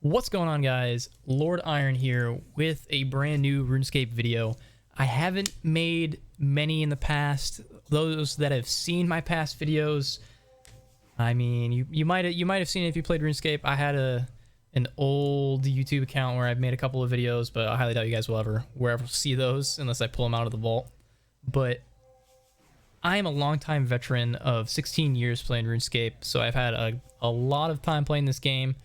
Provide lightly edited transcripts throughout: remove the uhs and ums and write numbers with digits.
What's going on, guys? Lord Iron here with a brand new RuneScape video. I haven't made many in the past. Those that have seen my past videos, I mean, you might have seen it if you played RuneScape. I had an old YouTube account where I've made a couple of videos, but I highly doubt you guys will ever see those unless I pull them out of the vault. But I am a longtime veteran of 16 years playing RuneScape, so I've had a lot of time playing this game,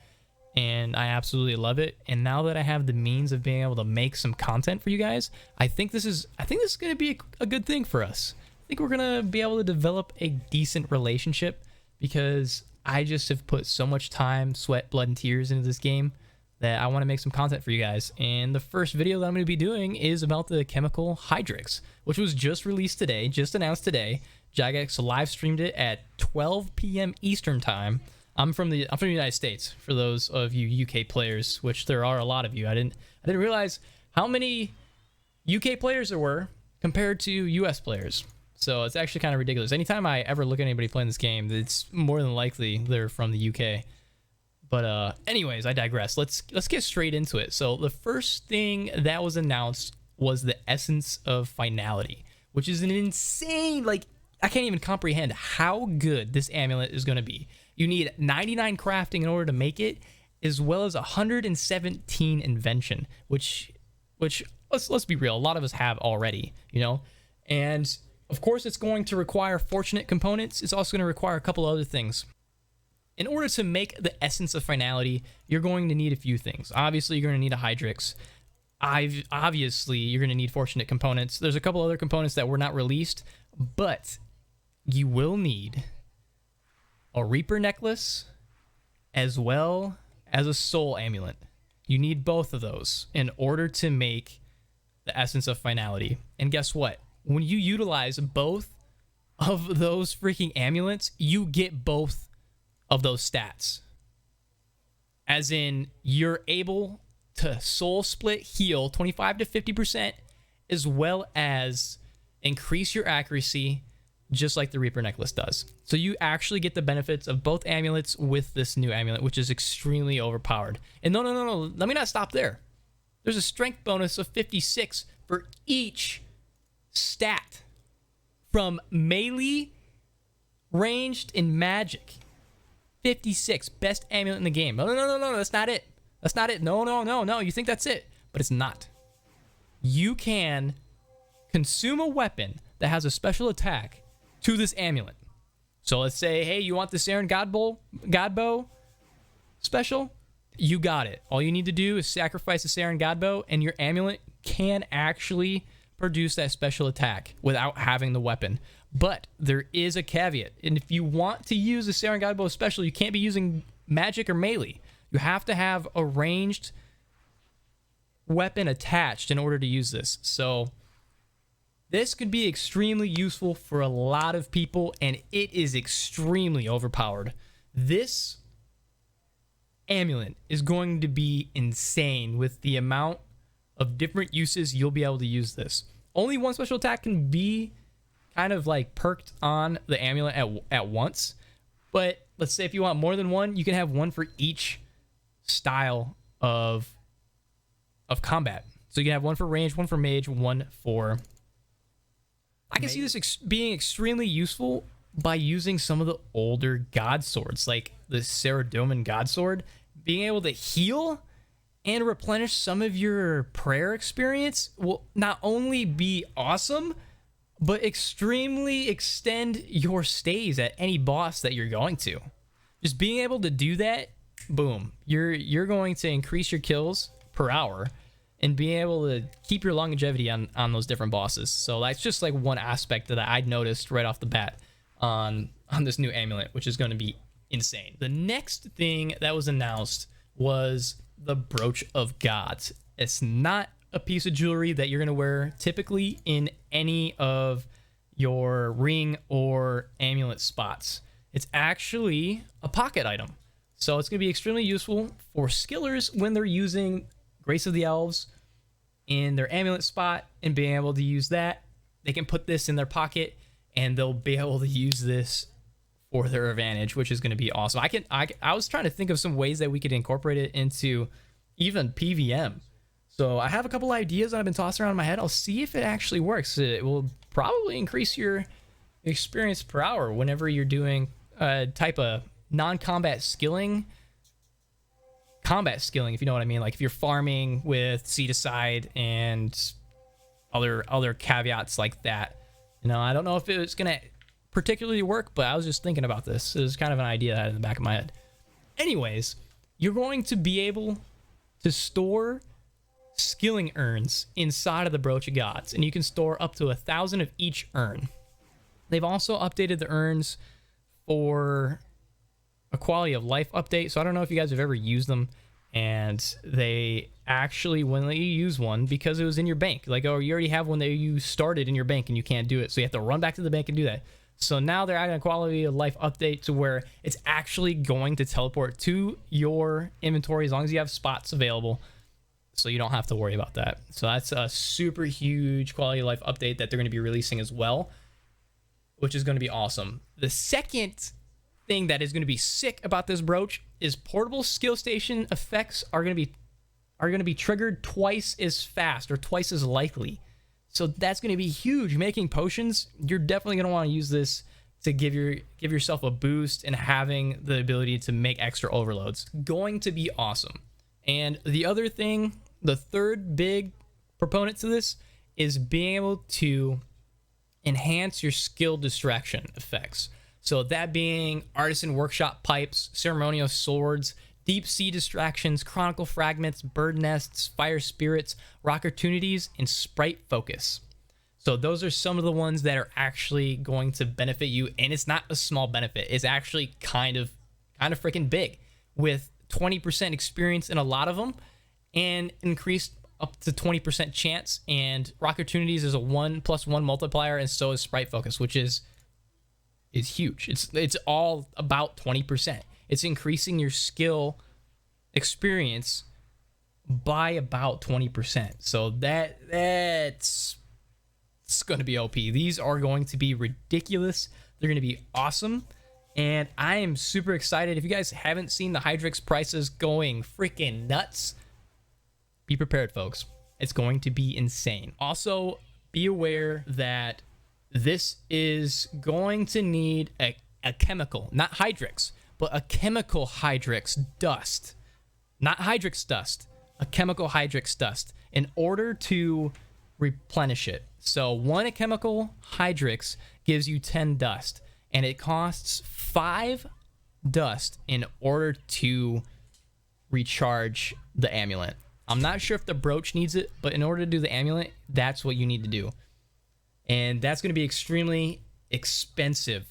and I absolutely love it. And now that I have the means of being able to make some content for you guys, I think this is going to be a good thing for us. I think we're going to be able to develop a decent relationship because I just have put so much time, sweat, blood, and tears into this game that I want to make some content for you guys. And the first video that I'm going to be doing is about the Alchemical Hydrix, which was just released today, just announced today. Jagex live streamed it at 12 p.m. Eastern time. I'm from the United States, for those of you UK players, which there are a lot of you. I didn't realize how many UK players there were compared to US players. So it's actually kind of ridiculous. Anytime I ever look at anybody playing this game, it's more than likely they're from the UK. But anyways, I digress. Let's get straight into it. So the first thing that was announced was the Essence of Finality, which is an insane, like, I can't even comprehend how good this amulet is going to be. You need 99 crafting in order to make it, as well as 117 invention, which let's be real, a lot of us have already, you know? And of course, it's going to require fortunate components. It's also going to require a couple other things. In order to make the Essence of Finality, you're going to need a few things. Obviously, you're going to need a Hydrix. Obviously, you're going to need fortunate components. There's a couple other components that were not released, but you will need a Reaper necklace as well as a Soul amulet. You need both of those in order to make the Essence of Finality. And guess what? When you utilize both of those freaking amulets, you get both of those stats. As in, you're able to soul split heal 25 to 50%, as well as increase your accuracy, just like the Reaper necklace does. So you actually get the benefits of both amulets with this new amulet, which is extremely overpowered. And no, let me not stop there. There's a strength bonus of 56 for each stat, from melee, ranged, and magic. 56, best amulet in the game. No, that's not it. That's not it. No, you think that's it, but it's not. You can consume a weapon that has a special attack to this amulet. So let's say, hey, you want the Saren Godbow special? You got it. All you need to do is sacrifice the Saren Godbow, and your amulet can actually produce that special attack without having the weapon. But there is a caveat. And if you want to use the Saren Godbow special, you can't be using magic or melee. You have to have a ranged weapon attached in order to use this. So this could be extremely useful for a lot of people, and it is extremely overpowered. This amulet is going to be insane with the amount of different uses you'll be able to use this. Only one special attack can be kind of like perked on the amulet at once, but let's say if you want more than one, you can have one for each style of combat. So you can have one for range, one for mage, one for... I can see this being extremely useful by using some of the older god swords, like the Saradomin god sword. Being able to heal and replenish some of your prayer experience will not only be awesome, but extremely extend your stays at any boss that you're going to. Just being able to do that, boom, you're going to increase your kills per hour and being able to keep your longevity on those different bosses. So that's just like one aspect that I'd noticed right off the bat on this new amulet, which is going to be insane. The next thing that was announced was the Broach of Gods. It's not a piece of jewelry that you're going to wear typically in any of your ring or amulet spots. It's actually a pocket item. So it's going to be extremely useful for skillers when they're using Grace of the Elves in their amulet spot and being able to use that. They can put this in their pocket and they'll be able to use this for their advantage, which is going to be awesome. I was trying to think of some ways that we could incorporate it into even PVM. So I have a couple ideas that I've been tossing around in my head. I'll see if it actually works. It will probably increase your experience per hour whenever you're doing a type of non-combat skilling. Combat skilling, if you know what I mean. Like if you're farming with seed aside and other caveats like that. You know, I don't know if it's going to particularly work, but I was just thinking about this. It was kind of an idea that I had in the back of my head. Anyways, you're going to be able to store skilling urns inside of the Broach of Gods, and you can store up to 1,000 of each urn. They've also updated the urns for a quality of life update, so I don't know if you guys have ever used them, and they actually, when you use one, because it was in your bank, like, oh, you already have one that you started in your bank and you can't do it, so you have to run back to the bank and do that. So now they're adding a quality of life update to where it's actually going to teleport to your inventory as long as you have spots available, so you don't have to worry about that. So that's a super huge quality of life update that they're going to be releasing as well, which is going to be awesome. The second thing that is going to be sick about this Broach is portable skill station effects are going to be triggered twice as fast or twice as likely. So that's going to be huge. Making potions, you're definitely going to want to use this to give yourself a boost and having the ability to make extra overloads. Going to be awesome. And the other thing, the third big proponent to this is being able to enhance your skill distraction effects. So that being artisan workshop pipes, ceremonial swords, deep sea distractions, chronicle fragments, bird nests, fire spirits, rock opportunities, and sprite focus. So those are some of the ones that are actually going to benefit you, and it's not a small benefit. It's actually kind of freaking big, with 20% experience in a lot of them, and increased up to 20% chance. And rock opportunities is a 1+1 multiplier, and so is sprite focus, which is huge. It's all about 20%. It's increasing your skill experience by about 20%. So that's going to be OP. These are going to be ridiculous. They're going to be awesome. And I am super excited. If you guys haven't seen the Hydrix prices going freaking nuts, be prepared, folks. It's going to be insane. Also, be aware that this is going to need a chemical, not Hydrix, but a chemical Hydrix dust. Not Hydrix dust, a chemical Hydrix dust, in order to replenish it. So one chemical Hydrix gives you 10 dust, and it costs 5 dust in order to recharge the amulet. I'm not sure if the Broach needs it, but in order to do the amulet, that's what you need to do. And that's going to be extremely expensive.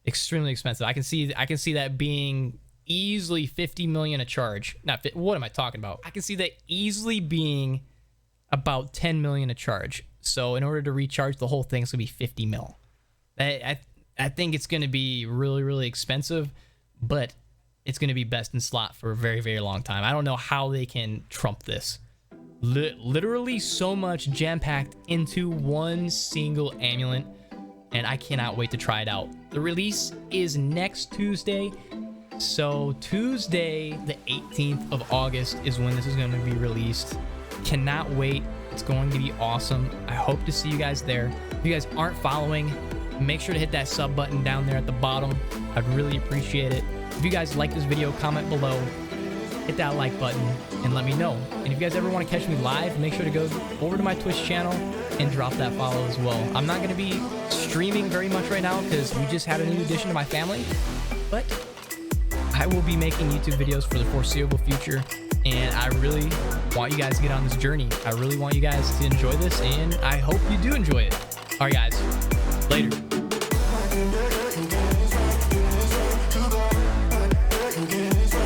Extremely expensive. I can see that being easily 50 million a charge. What am I talking about? I can see that easily being about 10 million a charge. So in order to recharge the whole thing, it's going to be 50 mil. I think it's going to be really, really expensive, but it's going to be best in slot for a very, very long time. I don't know how they can trump this. Literally so much jam-packed into one single amulet, and I cannot wait to try it out. The release is next Tuesday. So Tuesday, the 18th of August is when this is going to be released. Cannot wait. It's going to be awesome. I hope to see you guys there. If you guys aren't following, make sure to hit that sub button down there at the bottom. I'd really appreciate it. If you guys like this video, comment below, hit that like button, and let me know. And if you guys ever want to catch me live, make sure to go over to my Twitch channel and drop that follow as well. I'm not going to be streaming very much right now because we just had a new addition to my family, but I will be making YouTube videos for the foreseeable future, and I really want you guys to get on this journey. I really want you guys to enjoy this, and I hope you do enjoy it. All right, guys. Later.